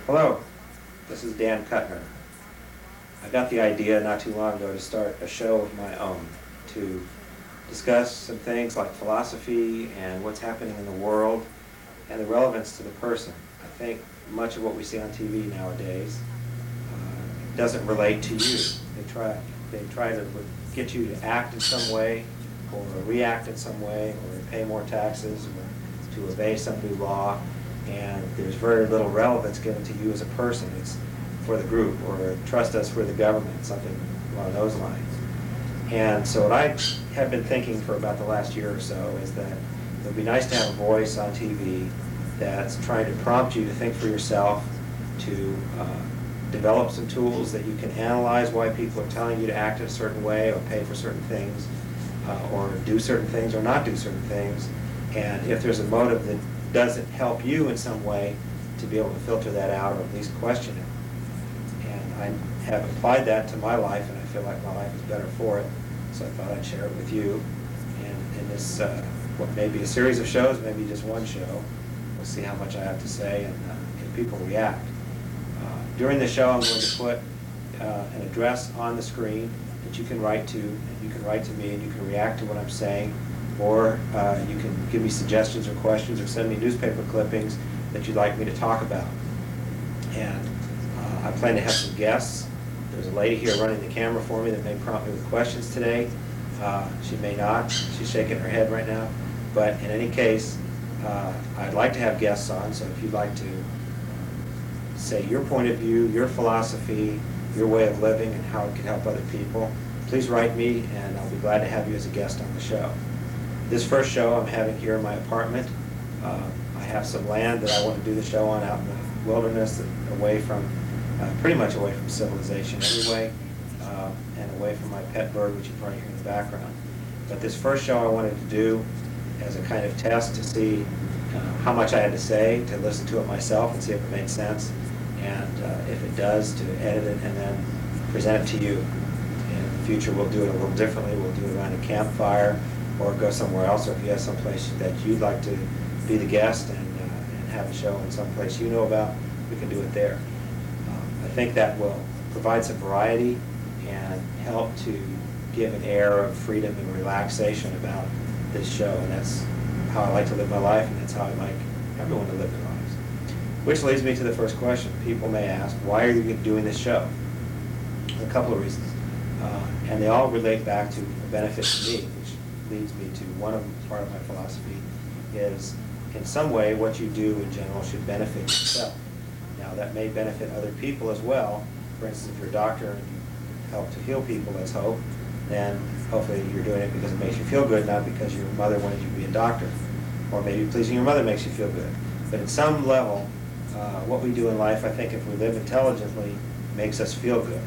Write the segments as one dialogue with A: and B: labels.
A: Hello, this is Dan Kuttner. I got the idea not too long ago to start a show of my own to discuss some things like philosophy and what's happening in the world and the relevance to the person. I think much of what we see on TV nowadays doesn't relate to you. They try to get you to act in some way or react in some way or pay more taxes or to obey some new law, and there's very little relevance given to you as a person. It's for the group, or trust us for the government, something along those lines. And so what I have been thinking for about the last year or so is that it would be nice to have a voice on TV that's trying to prompt you to think for yourself, to develop some tools that you can analyze why people are telling you to act in a certain way or pay for certain things or do certain things or not do certain things. And if there's a motive that doesn't help you in some way, to be able to filter that out or at least question it. And I have applied that to my life, and I feel like my life is better for it. So I thought I'd share it with you. And in this, what may be a series of shows, maybe just one show, we'll see how much I have to say and if people react. During the show, I'm going to put an address on the screen that you can write to, and you can write to me, and you can react to what I'm saying, or you can give me suggestions or questions, or send me newspaper clippings that you'd like me to talk about. And I plan to have some guests. There's a lady here running the camera for me that may prompt me with questions today. She may not. She's shaking her head right now. But in any case, I'd like to have guests on, so if you'd like to say your point of view, your philosophy, your way of living, and how it can help other people, please write me, and I'll be glad to have you as a guest on the show. This first show I'm having here in my apartment. I have some land that I want to do the show on out in the wilderness, and away from, pretty much away from civilization anyway, and away from my pet bird, which you probably hear in the background. But this first show I wanted to do as a kind of test to see how much I had to say, to listen to it myself and see if it made sense, and if it does, to edit it and then present it to you. In the future, we'll do it a little differently. We'll do it around a campfire, or go somewhere else, or if you have someplace that you'd like to be the guest and have a show in some place you know about, we can do it there. I think that will provide some variety and help to give an air of freedom and relaxation about this show, and that's how I like to live my life, and that's how I like everyone to live their lives. Which leads me to the first question. People may ask, why are you doing this show? A couple of reasons, and they all relate back to a benefit to me, which leads me to part of my philosophy is, in some way, what you do in general should benefit yourself. Now, that may benefit other people as well. For instance, if you're a doctor and you help to heal people, let's hope, then hopefully you're doing it because it makes you feel good, not because your mother wanted you to be a doctor. Or maybe pleasing your mother makes you feel good. But at some level, what we do in life, I think if we live intelligently, makes us feel good.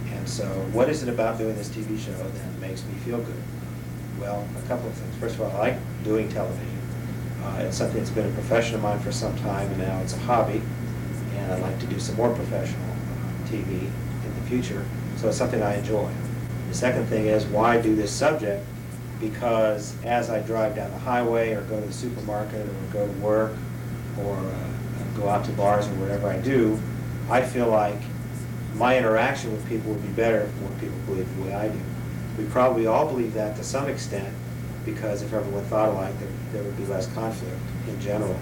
A: And so what is it about doing this TV show that makes me feel good? Well, a couple of things. First of all, I like doing television. It's something that's been a profession of mine for some time, and now it's a hobby. And I'd like to do some more professional TV in the future. So it's something I enjoy. The second thing is, why do this subject? Because as I drive down the highway or go to the supermarket or go to work or go out to bars or whatever I do, I feel like my interaction with people would be better if more people believe the way I do. We probably all believe that to some extent, because if everyone thought alike, there would be less conflict in general.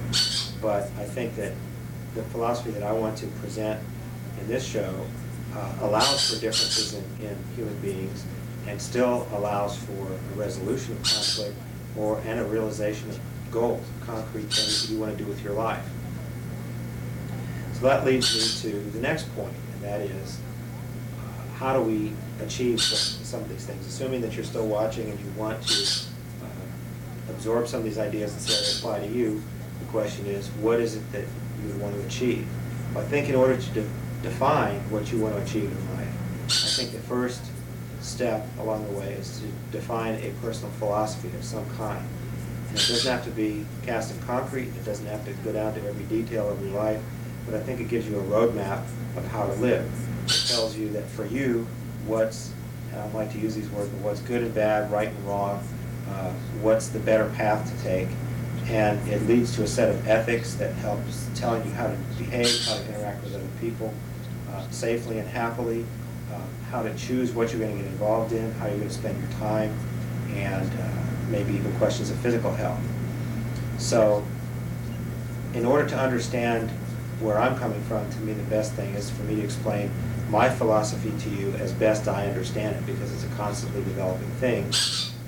A: But I think that the philosophy that I want to present in this show allows for differences in human beings and still allows for a resolution of conflict and a realization of goals, concrete things that you want to do with your life. So that leads me to the next point, and that is, how do we achieve some of these things? Assuming that you're still watching and you want to absorb some of these ideas and see how they apply to you, the question is, what is it that you would want to achieve? Well, I think in order to define what you want to achieve in life, I think the first step along the way is to define a personal philosophy of some kind. And it doesn't have to be cast in concrete, it doesn't have to go down to every detail of your life, but I think it gives you a roadmap of how to live. It tells you that for you, what's, and I don't like to use these words, but what's good and bad, right and wrong, what's the better path to take, and it leads to a set of ethics that helps telling you how to behave, how to interact with other people safely and happily, how to choose what you're going to get involved in, how you're going to spend your time, and maybe even questions of physical health. So in order to understand where I'm coming from, to me the best thing is for me to explain my philosophy to you as best I understand it, because it's a constantly developing thing.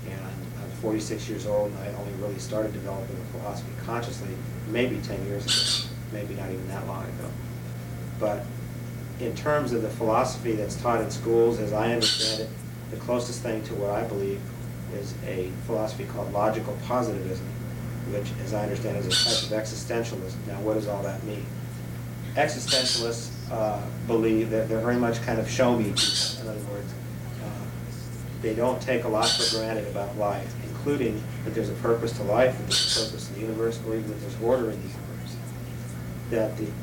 A: And I'm 46 years old, and I only really started developing a philosophy consciously maybe 10 years ago, maybe not even that long ago. But in terms of the philosophy that's taught in schools, as I understand it, the closest thing to what I believe is a philosophy called logical positivism, which, as I understand, is a type of existentialism. Now, what does all that mean? Existentialists believe that they're very much kind of show-me people. In other words, they don't take a lot for granted about life, including that there's a purpose to life, that there's a purpose in the universe, or even that there's order in the universe.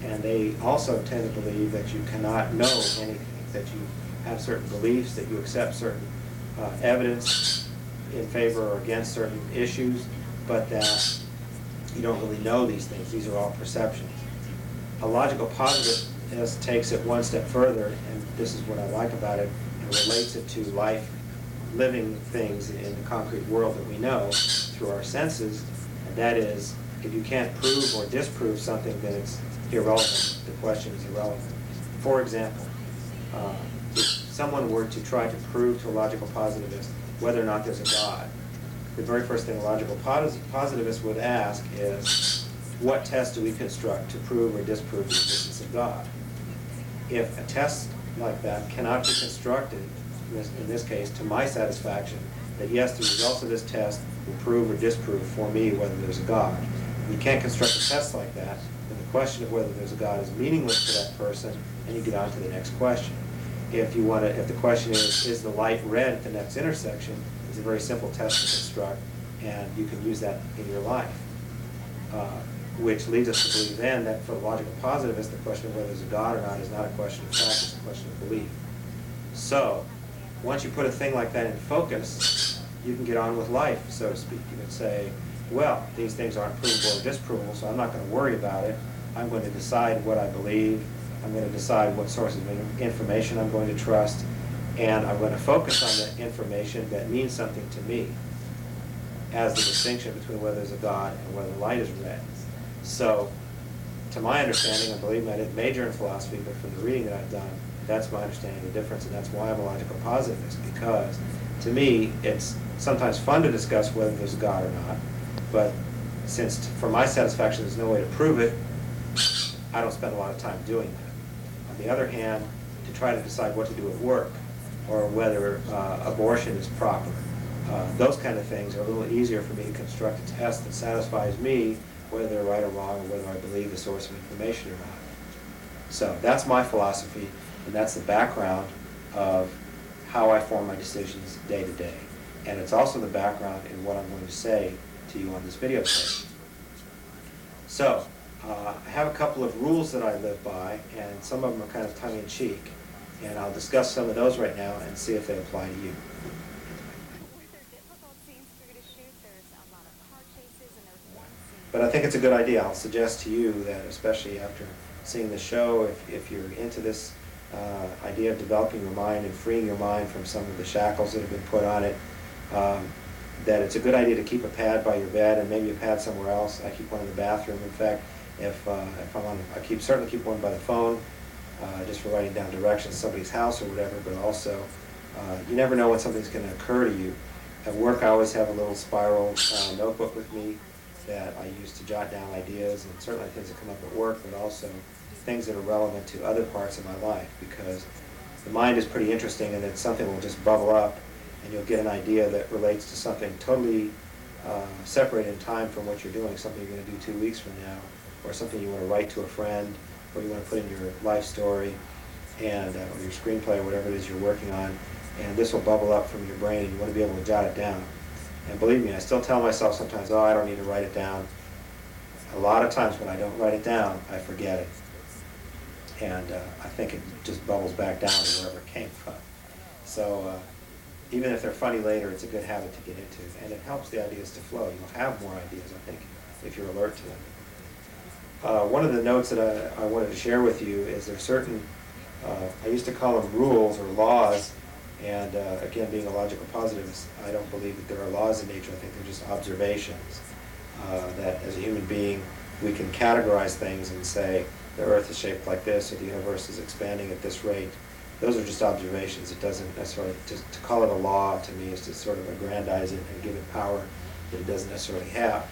A: And they also tend to believe that you cannot know anything, that you have certain beliefs, that you accept certain evidence in favor or against certain issues, but that you don't really know these things. These are all perceptions. A logical positivist takes it one step further, and this is what I like about it, and relates it to life, living things in the concrete world that we know through our senses, and that is, if you can't prove or disprove something, then it's irrelevant. The question is irrelevant. For example, if someone were to try to prove to a logical positivist whether or not there's a God, the very first thing a logical positivist would ask is, what test do we construct to prove or disprove the existence of God? If a test like that cannot be constructed, in this case, to my satisfaction, that yes, the results of this test will prove or disprove for me whether there's a God. If you can't construct a test like that, then the question of whether there's a God is meaningless to that person, and you get on to the next question. If the question is the light red at the next intersection, it's a very simple test to construct, and you can use that in your life. Which leads us to believe then that for the logical positivist, the question of whether there's a God or not is not a question of fact, it's a question of belief. So, once you put a thing like that in focus, you can get on with life, so to speak. You can say, well, these things aren't provable or disprovable, so I'm not going to worry about it. I'm going to decide what I believe. I'm going to decide what sources of information I'm going to trust, and I'm going to focus on the information that means something to me as the distinction between whether there's a God and whether the light is red. So, to my understanding, I believe I didn't major in philosophy, but from the reading that I've done, that's my understanding of the difference, and that's why I'm a logical positivist, because to me, it's sometimes fun to discuss whether there's a God or not, but since for my satisfaction there's no way to prove it, I don't spend a lot of time doing that. On the other hand, to try to decide what to do at work, or whether abortion is proper, those kind of things are a little easier for me to construct a test that satisfies me whether they're right or wrong, or whether I believe the source of information or not. So that's my philosophy, and that's the background of how I form my decisions day to day. And it's also the background in what I'm going to say to you on this video today. So, I have a couple of rules that I live by, and some of them are kind of tongue-in-cheek, and I'll discuss some of those right now and see if they apply to you. But I think it's a good idea. I'll suggest to you that, especially after seeing the show, if you're into this idea of developing your mind and freeing your mind from some of the shackles that have been put on it, that it's a good idea to keep a pad by your bed, and maybe a pad somewhere else. I keep one in the bathroom. In fact, if I'm on, certainly keep one by the phone, just for writing down directions to somebody's house or whatever. But also, you never know when something's going to occur to you. At work, I always have a little spiral notebook with me that I use to jot down ideas, and certainly things that come up at work, but also things that are relevant to other parts of my life, because the mind is pretty interesting, and then something will just bubble up, and you'll get an idea that relates to something totally separate in time from what you're doing, something you're going to do 2 weeks from now, or something you want to write to a friend, or you want to put in your life story, and or your screenplay, or whatever it is you're working on, and this will bubble up from your brain, and you want to be able to jot it down. And believe me, I still tell myself sometimes, oh, I don't need to write it down. A lot of times when I don't write it down, I forget it. And I think it just bubbles back down to wherever it came from. So even if they're funny later, it's a good habit to get into. And it helps the ideas to flow. You'll have more ideas, I think, if you're alert to them. One of the notes that I wanted to share with you is there are certain, I used to call them rules or laws, and again, being a logical positivist, I don't believe that there are laws in nature. I think they're just observations, that as a human being, we can categorize things and say the earth is shaped like this, or the universe is expanding at this rate. Those are just observations. It doesn't necessarily, to call it a law to me is to sort of aggrandize it and give it power that it doesn't necessarily have.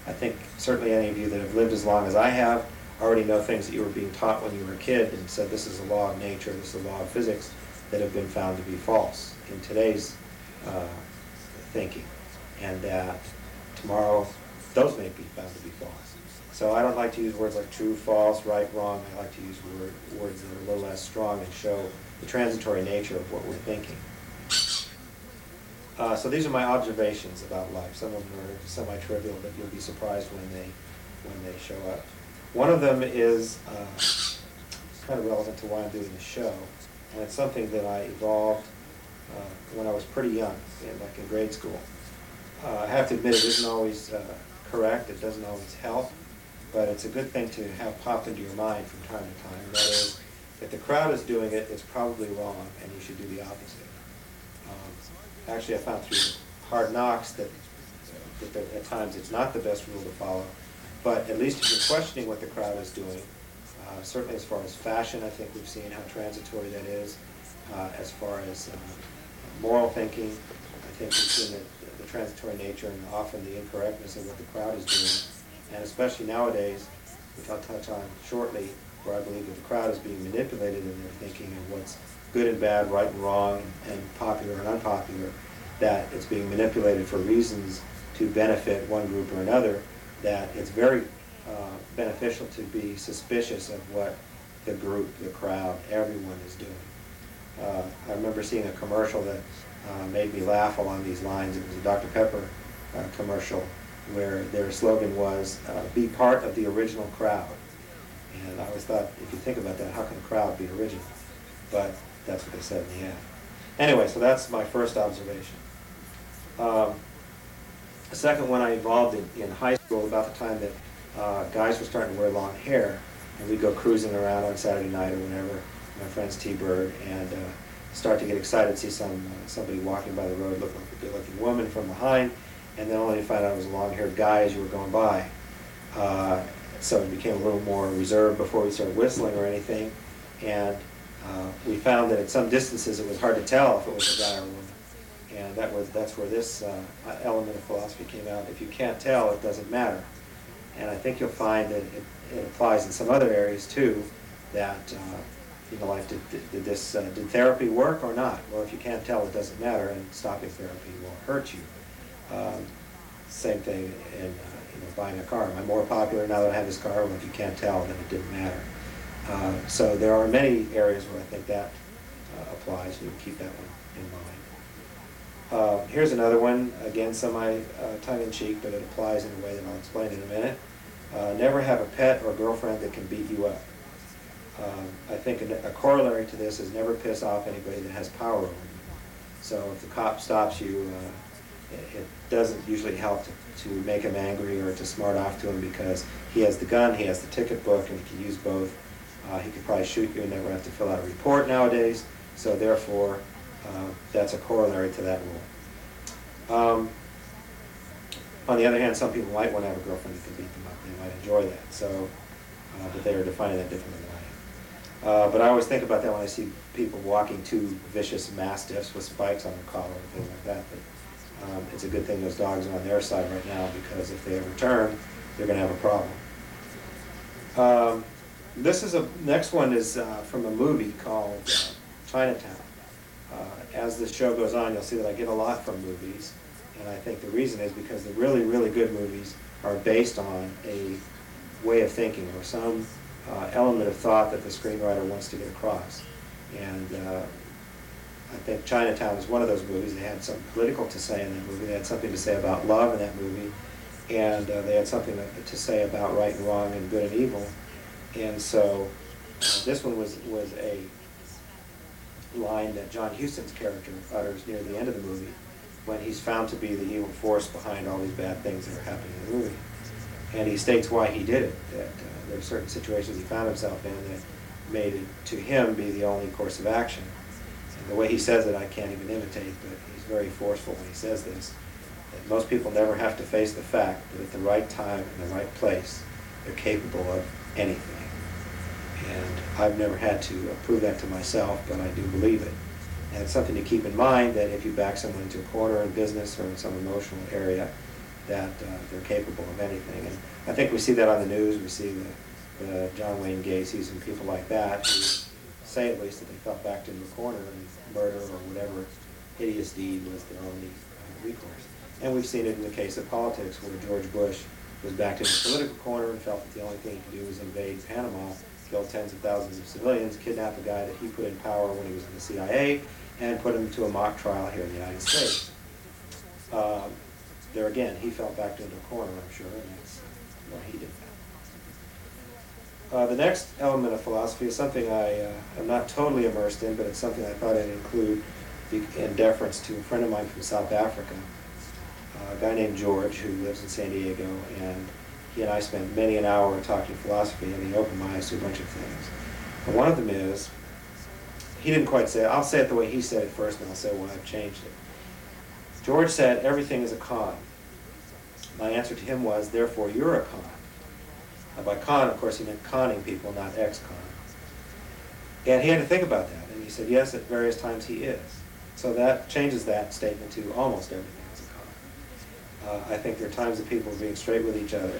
A: I think certainly any of you that have lived as long as I have already know things that you were being taught when you were a kid and said this is a law of nature, this is a law of physics, that have been found to be false in today's thinking, and that tomorrow those may be found to be false. So I don't like to use words like true, false, right, wrong. I like to use words that are a little less strong and show the transitory nature of what we're thinking. So these are my observations about life. Some of them are semi-trivial, but you'll be surprised when they show up. One of them is kind of relevant to why I'm doing the show, and it's something that I evolved when I was pretty young, like in grade school. I have to admit it isn't always correct, it doesn't always help, but it's a good thing to have pop into your mind from time to time. And that is, if the crowd is doing it, it's probably wrong, and you should do the opposite. Actually, I found through hard knocks that at times it's not the best rule to follow, but at least if you're questioning what the crowd is doing, certainly as far as fashion, I think we've seen how transitory that is. As far as moral thinking, I think we've seen the transitory nature and often the incorrectness of what the crowd is doing. And especially nowadays, which I'll touch on shortly, where I believe that the crowd is being manipulated in their thinking of what's good and bad, right and wrong, and popular and unpopular, that it's being manipulated for reasons to benefit one group or another, that it's very beneficial to be suspicious of what the group, the crowd, everyone is doing. I remember seeing a commercial that made me laugh along these lines. It was a Dr. Pepper commercial where their slogan was, be part of the original crowd. And I always thought, if you think about that, how can a crowd be original? But that's what they said in the ad. Anyway, so that's my first observation. The second one I evolved in high school about the time that guys were starting to wear long hair, and we'd go cruising around on Saturday night or whenever, my friend's T-Bird, and start to get excited to see somebody walking by the road look like a good-looking woman from behind, and then only to find out it was a long-haired guy as you were going by. So it became a little more reserved before we started whistling or anything, and we found that at some distances it was hard to tell if it was a guy or a woman. And that's where this element of philosophy came out. If you can't tell, it doesn't matter. And I think you'll find that it applies in some other areas too, that like did therapy work or not? Well, if you can't tell, it doesn't matter, and stopping therapy won't hurt you. Same thing in buying a car. Am I more popular now that I have this car? Well, if you can't tell, then it didn't matter. So there are many areas where I think that applies. You keep that one in mind. Here's another one, again, tongue-in-cheek, but it applies in a way that I'll explain in a minute. Never have a pet or girlfriend that can beat you up. I think a corollary to this is never piss off anybody that has power over you. So if the cop stops you, it doesn't usually help to make him angry or to smart off to him, because he has the gun, he has the ticket book, and he can use both. He could probably shoot you and never have to fill out a report nowadays. So therefore, that's a corollary to that rule. On the other hand, some people might want to have a girlfriend that can beat them up. They might enjoy that. So, but they are defining that differently than I am. But I always think about that when I see people walking two vicious mastiffs with spikes on their collar and things like that. But it's a good thing those dogs are on their side right now, because if they ever turn, they're going to have a problem. Next one is from a movie called Chinatown. As this show goes on, you'll see that I get a lot from movies, and I think the reason is because the really, really good movies are based on a way of thinking or some element of thought that the screenwriter wants to get across. And I think Chinatown is one of those movies. They had something political to say in that movie. They had something to say about love in that movie, and they had something to say about right and wrong and good and evil. And so this one was a line that John Huston's character utters near the end of the movie when he's found to be the evil force behind all these bad things that are happening in the movie. And he states why he did it, that there are certain situations he found himself in that made it, to him, be the only course of action. And the way he says it, I can't even imitate, but he's very forceful when he says this, that most people never have to face the fact that at the right time, in the right place, they're capable of anything. And I've never had to prove that to myself, but I do believe it. And it's something to keep in mind, that if you back someone into a corner in business or in some emotional area, that they're capable of anything. And I think we see that on the news. We see the John Wayne Gacy's and people like that who say at least that they felt backed into a corner and murder or whatever hideous deed was their only recourse. And we've seen it in the case of politics, where George Bush was backed into a political corner and felt that the only thing he could do was invade Panama, kill tens of thousands of civilians, kidnap a guy that he put in power when he was in the CIA, and put him to a mock trial here in the United States. There again, he felt backed into a corner, I'm sure, and that's why he did that. The next element of philosophy is something I am not totally immersed in, but it's something I thought I'd include in deference to a friend of mine from South Africa, a guy named George, who lives in San Diego, and he and I spent many an hour talking philosophy, and he opened my eyes to a bunch of things. And one of them is, he didn't quite say it. I'll say it the way he said it first, and I'll say why I've changed it. George said, everything is a con. My answer to him was, therefore you're a con. Now by con, of course, he meant conning people, not ex-con. And he had to think about that, and he said, yes, at various times he is. So that changes that statement to almost everything is a con. I think there are times that people are being straight with each other,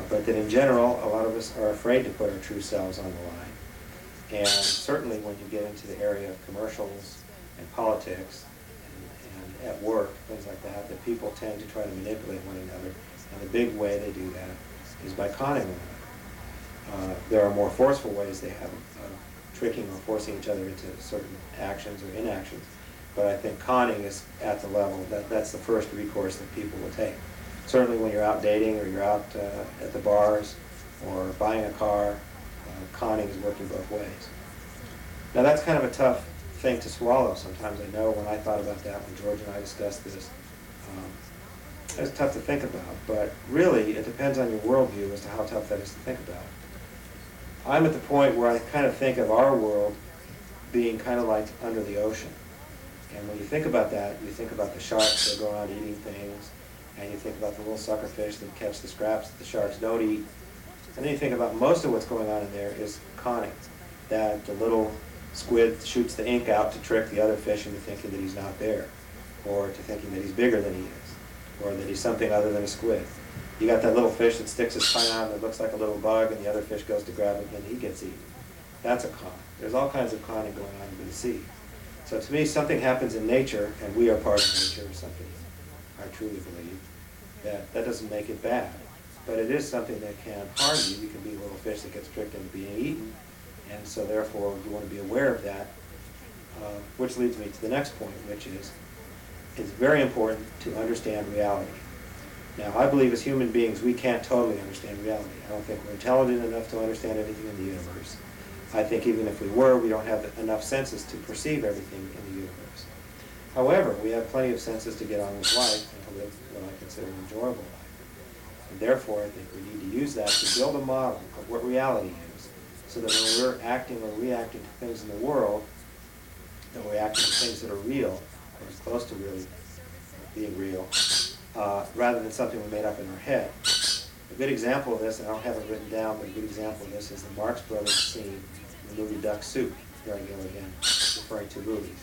A: but that in general, a lot of us are afraid to put our true selves on the line. And certainly when you get into the area of commercials and politics and at work, things like that, that people tend to try to manipulate one another. And the big way they do that is by conning one another. There are more forceful ways they have of tricking or forcing each other into certain actions or inactions. But I think conning is at the level, that's the first recourse that people will take. Certainly when you're out dating or you're out at the bars or buying a car, conning is working both ways. Now that's kind of a tough thing to swallow sometimes. I know when I thought about that, when George and I discussed this, it was tough to think about. But really, it depends on your worldview as to how tough that is to think about. I'm at the point where I kind of think of our world being kind of like under the ocean. And when you think about that, you think about the sharks that go around eating things, and you think about the little sucker fish that catch the scraps that the sharks don't eat. And then you think about most of what's going on in there is conning, that the little squid shoots the ink out to trick the other fish into thinking that he's not there, or to thinking that he's bigger than he is, or that he's something other than a squid. You got that little fish that sticks his tongue out and it looks like a little bug, and the other fish goes to grab it and he gets eaten. That's a con. There's all kinds of conning going on in the sea. So to me, something happens in nature, and we are part of nature, or something I truly believe, that doesn't make it bad. But it is something that can harm you. You can be a little fish that gets tricked into being eaten, and so therefore you want to be aware of that, which leads me to the next point, which is it's very important to understand reality. Now, I believe as human beings we can't totally understand reality. I don't think we're intelligent enough to understand everything in the universe. I think even if we were, we don't have enough senses to perceive everything in the universe. However, we have plenty of senses to get on with life and to live what I consider an enjoyable life. And therefore, I think we need to use that to build a model of what reality is, so that when we're acting or reacting to things in the world, that we're acting to things that are real, or as close to really being real, rather than something we made up in our head. A good example of this, and I don't have it written down, but a good example of this is the Marx Brothers scene in the movie Duck Soup. Here I go again, referring to movies.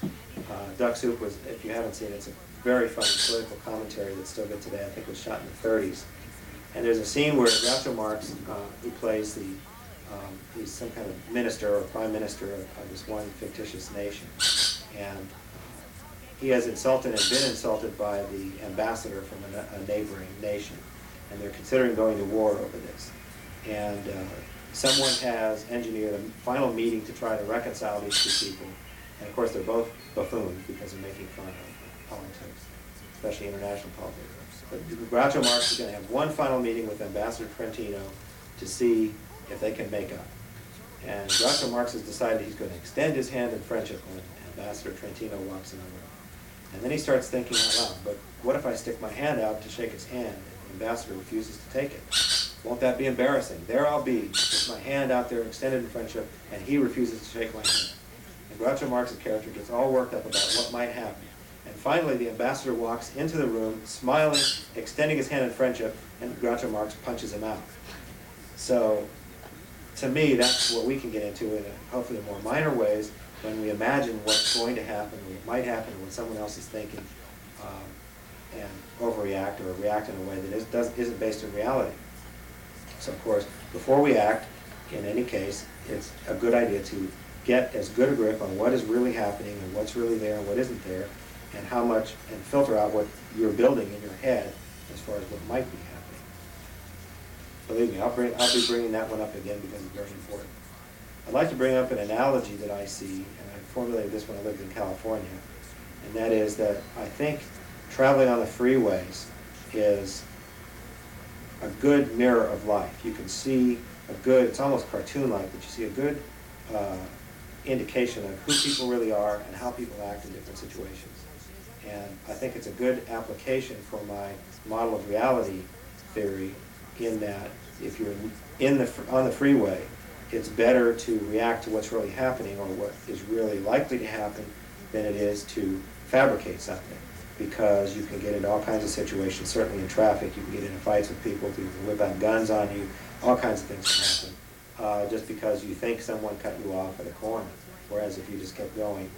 A: Duck Soup was, if you haven't seen it, it's a very funny political commentary that's still good today. I think it was shot in the 30s. And there's a scene where Groucho Marx, who plays he's some kind of minister or prime minister of this one fictitious nation. And he has insulted and been insulted by the ambassador from a neighboring nation. And they're considering going to war over this. And someone has engineered a final meeting to try to reconcile these two people. And of course they're both buffoons because they're making fun of politics, especially international politics. But Groucho Marx is going to have one final meeting with Ambassador Trentino to see if they can make up. And Groucho Marx has decided he's going to extend his hand in friendship when Ambassador Trentino walks in the room. And then he starts thinking out loud, but what if I stick my hand out to shake his hand The ambassador refuses to take it. Won't that be embarrassing? There I'll be, with my hand out there extended in friendship, and he refuses to shake my hand. And Groucho Marx's character gets all worked up about what might happen. And finally, the ambassador walks into the room, smiling, extending his hand in friendship, and Groucho Marx punches him out. So, to me, that's what we can get into in hopefully in more minor ways when we imagine what's going to happen, or what might happen, or what someone else is thinking, and overreact or react in a way that isn't based in reality. So, of course, before we act, in any case, it's a good idea to get as good a grip on what is really happening and what's really there and what isn't there, and how much, and filter out what you're building in your head as far as what might be happening. Believe me, I'll be bringing that one up again because it's very important. I'd like to bring up an analogy that I see, and I formulated this when I lived in California, and that is that I think traveling on the freeways is a good mirror of life. You can see a good, it's almost cartoon-like, but you see a good indication of who people really are and how people act in different situations. And I think it's a good application for my model of reality theory, in that if you're on the freeway, it's better to react to what's really happening or what is really likely to happen than it is to fabricate something, because you can get into all kinds of situations. Certainly in traffic, you can get into fights with people can whip out guns on you, all kinds of things can happen, just because you think someone cut you off at a corner. Whereas if you just kept going,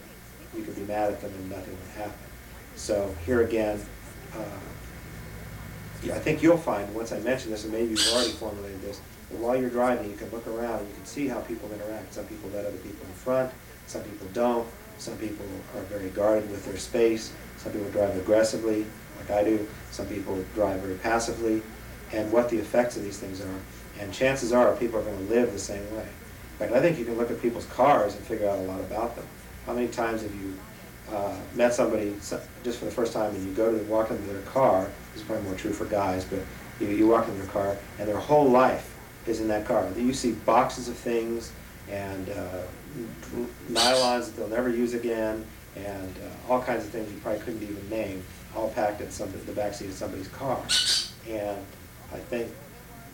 A: you could be mad at them and nothing would happen. So here again, I think you'll find, once I mention this, and maybe you've already formulated this, that while you're driving, you can look around and you can see how people interact. Some people let other people in front, some people don't. Some people are very guarded with their space. Some people drive aggressively, like I do. Some people drive very passively, and what the effects of these things are. And chances are people are going to live the same way. In fact, I think you can look at people's cars and figure out a lot about them. How many times have you met somebody just for the first time and you walk into their car? This is probably more true for guys, but you walk into their car and their whole life is in that car. You see boxes of things and nylons that they'll never use again, and all kinds of things you probably couldn't even name, all packed in the backseat of somebody's car. And I think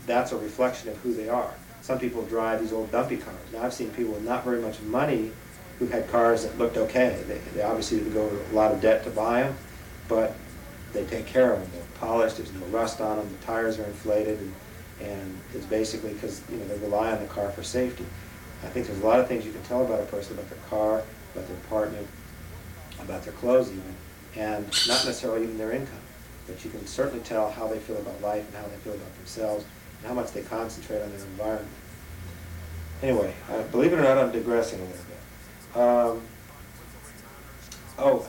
A: that's a reflection of who they are. Some people drive these old dumpy cars. Now, I've seen people with not very much money who had cars that looked okay. They obviously didn't go to a lot of debt to buy them, but they take care of them. They're polished, there's no rust on them, the tires are inflated, and it's basically because they rely on the car for safety. I think there's a lot of things you can tell about a person, about their car, about their partner, about their clothes even, and not necessarily even their income. But you can certainly tell how they feel about life and how they feel about themselves and how much they concentrate on their environment. Anyway, believe it or not, I'm digressing a little bit.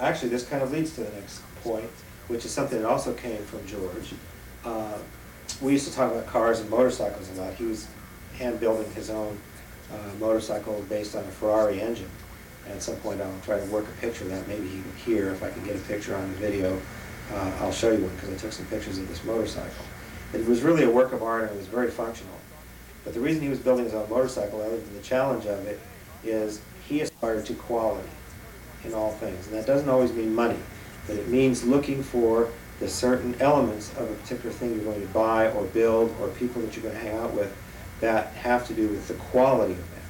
A: Actually, this kind of leads to the next point, which is something that also came from George. We used to talk about cars and motorcycles a lot. He was hand-building his own motorcycle based on a Ferrari engine. And at some point I'll try to work a picture of that, maybe even here, if I can get a picture on the video. I'll show you one, because I took some pictures of this motorcycle. It was really a work of art, and it was very functional. But the reason he was building his own motorcycle, other than the challenge of it, is he aspired to quality in all things. And that doesn't always mean money, but it means looking for the certain elements of a particular thing you're going to buy or build, or people that you're going to hang out with, that have to do with the quality of that.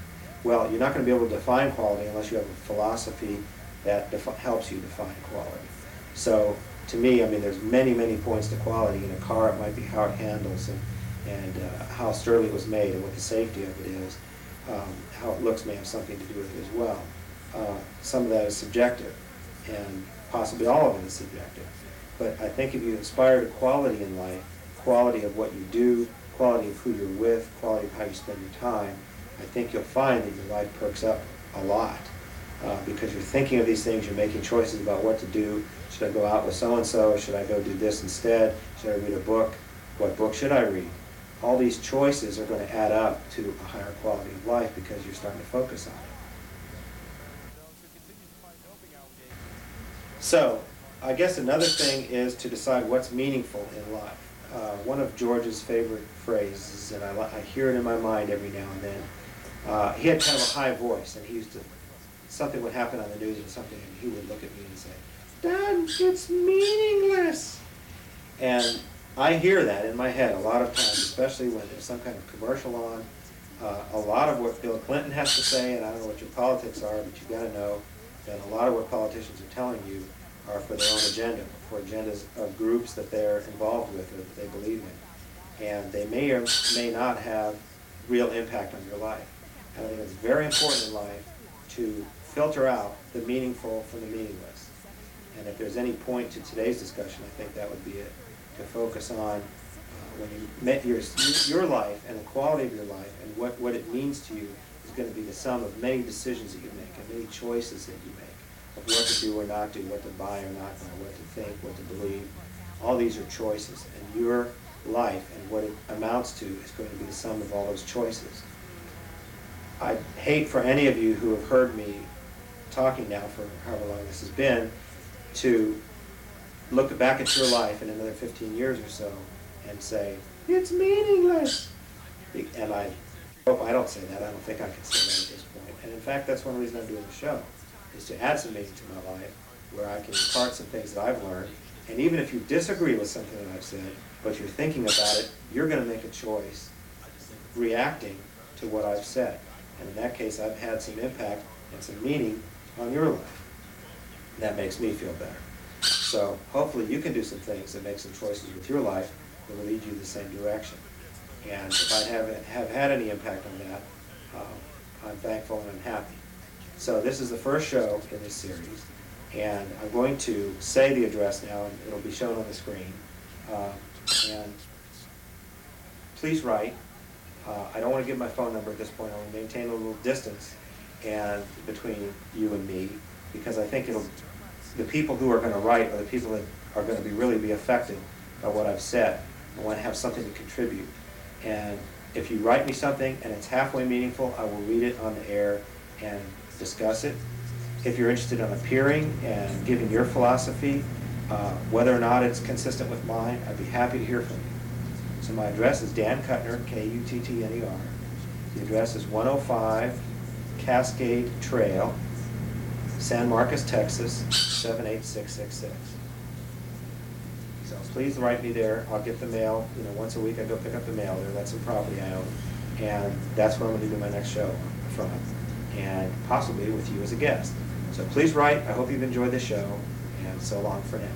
A: Well, you're not going to be able to define quality unless you have a philosophy that helps you define quality. So, to me, there's many, many points to quality. In a car, it might be how it handles and how sturdy it was made and what the safety of it is. How it looks may have something to do with it as well. Some of that is subjective, and possibly all of it is subjective. But I think if you aspire to quality in life, quality of what you do, quality of who you're with, quality of how you spend your time, I think you'll find that your life perks up a lot. Because you're thinking of these things, you're making choices about what to do. Should I go out with so-and-so? Should I go do this instead? Should I read a book? What book should I read? All these choices are going to add up to a higher quality of life because you're starting to focus on it. So, I guess another thing is to decide what's meaningful in life. One of George's favorite phrases, and I hear it in my mind every now and then, he had kind of a high voice, and he used to, something would happen on the news or something, and he would look at me and say, "Dad, it's meaningless." And I hear that in my head a lot of times, especially when there's some kind of commercial on. A lot of what Bill Clinton has to say, and I don't know what your politics are, but you've got to know that a lot of what politicians are telling you are for their own agenda, for agendas of groups that they're involved with or that they believe in. And they may or may not have real impact on your life. And I think it's very important in life to filter out the meaningful from the meaningless. And if there's any point to today's discussion, I think that would be it, to focus on when you met your life and the quality of your life and what it means to you is going to be the sum of many decisions that you make and many choices that you make of what to do or not do, what to buy or not buy, what to think, what to believe. All these are choices, and your life and what it amounts to is going to be the sum of all those choices. I hate for any of you who have heard me talking now for however long this has been to look back at your life in another 15 years or so and say, it's meaningless. And I hope I don't say that. I don't think I can say that at this point. And in fact, that's one reason I'm doing the show, is to add some meaning to my life, where I can impart some things that I've learned. And even if you disagree with something that I've said, but you're thinking about it, you're going to make a choice reacting to what I've said. And in that case, I've had some impact and some meaning on your life. And that makes me feel better. So hopefully you can do some things and make some choices with your life that will lead you the same direction. And if I have had any impact on that, I'm thankful and I'm happy. So this is the first show in this series, and I'm going to say the address now, and it'll be shown on the screen. And please write. I don't want to give my phone number at this point. I want to maintain a little distance and between you and me, because I think the people who are going to write are the people that are going to really be affected by what I've said. I want to have something to contribute. And if you write me something and it's halfway meaningful, I will read it on the air and discuss it. If you're interested in appearing and giving your philosophy, whether or not it's consistent with mine, I'd be happy to hear from you. So my address is Dan Kuttner, Kuttner. The address is 105 Cascade Trail, San Marcos, Texas, 78666. So please write me there. I'll get the mail. Once a week I go pick up the mail there. That's some property I own. And that's where I'm going to do my next show from. And possibly with you as a guest. So please write. I hope you've enjoyed the show. And so long for now.